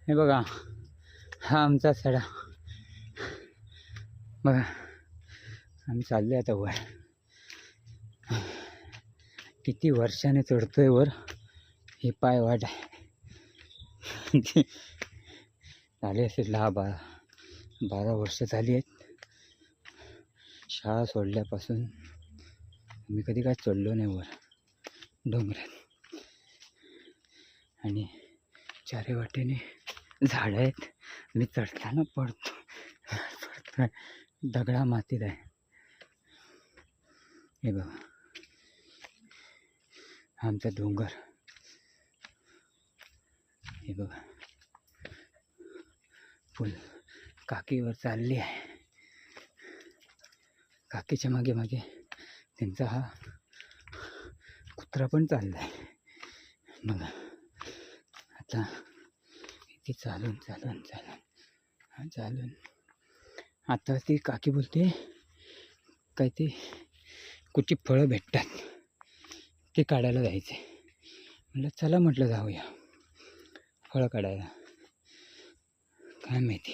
हे बघा, हा आमचा सडा बघा. आम्ही चाललो आता वर. किती वर्षाने चढतोय वर. ही पाय वाट आहे. झाली असेल 10-12 वर्ष झाली आहेत शाळा सोडल्यापासून. मी कधी काय चढलो नाही वर डोंगरात. आणि चारी वाटेने झाडं आहेत. मी चढताना पडतोय दगडा मातीत आहे. हे बघा, आमचा डोंगर. हे बघा, फुल काकीवर चालली आहे. काकीच्या मागे मागे त्यांचा हा कुत्रा पण चालला आहे. बघा, आता इथे चालून आता ती काकी बोलते काय ते कुठची फळं भेटतात ते काढायला जायचे. म्हटलं चला, म्हटलं जाऊया फळं काढायला. काय माहिती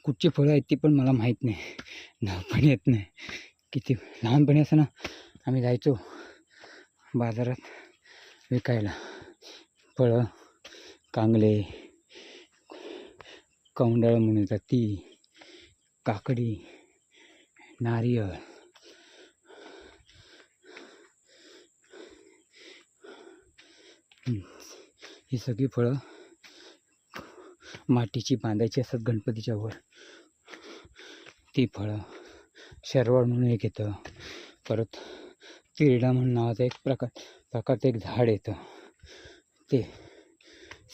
कुठची फळं आहेत ती पण मला माहीत नाही, नाव पण येत नाही. किती लहानपणी असं ना आम्ही जायचो बाजारात विकायला फळं. कांगले, कौंडळ म्हणून येतात ती, काकडी, नारियल, ही सगळी फळं मातीची बांधायची असतात गणपतीच्या वर. ती फळं. शरवळ म्हणून एक येतं. परत तिरडा म्हणून नावाचं एक प्रकारचं एक झाड येतं. ते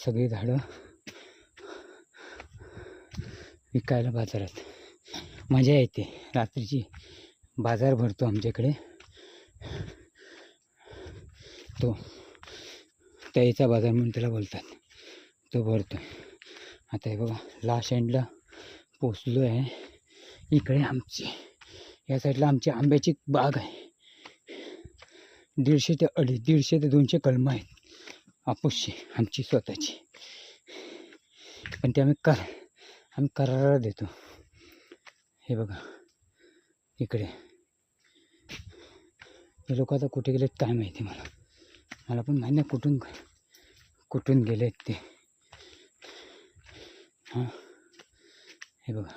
सगळी झाडं विकायला बाजारात. मजा येते. रात्रीची बाजार भरतो आमच्याकडे. तो त्याचा बाजार म्हणून त्याला बोलतात. तो भरतो. आता हे बघा, लास्ट एंडला पोचलो आहे. इकडे आमची या साईडला आमची आंब्याची बाग आहे. 150 ते 200 कलमं आहेत आपुसची आमची स्वतःची. पण ते आम्ही करारा देतो. हे बघा इकडे. हे लोक आता कुठे गेलेत काय माहिती. मला पण माहिती नाही कुठून गेलेत ते. हां, हे बघा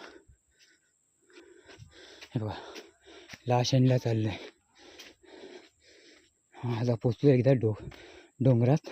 लास्ट एंडला चाललं आहे. आता पोचलो एकदा डोंगरात.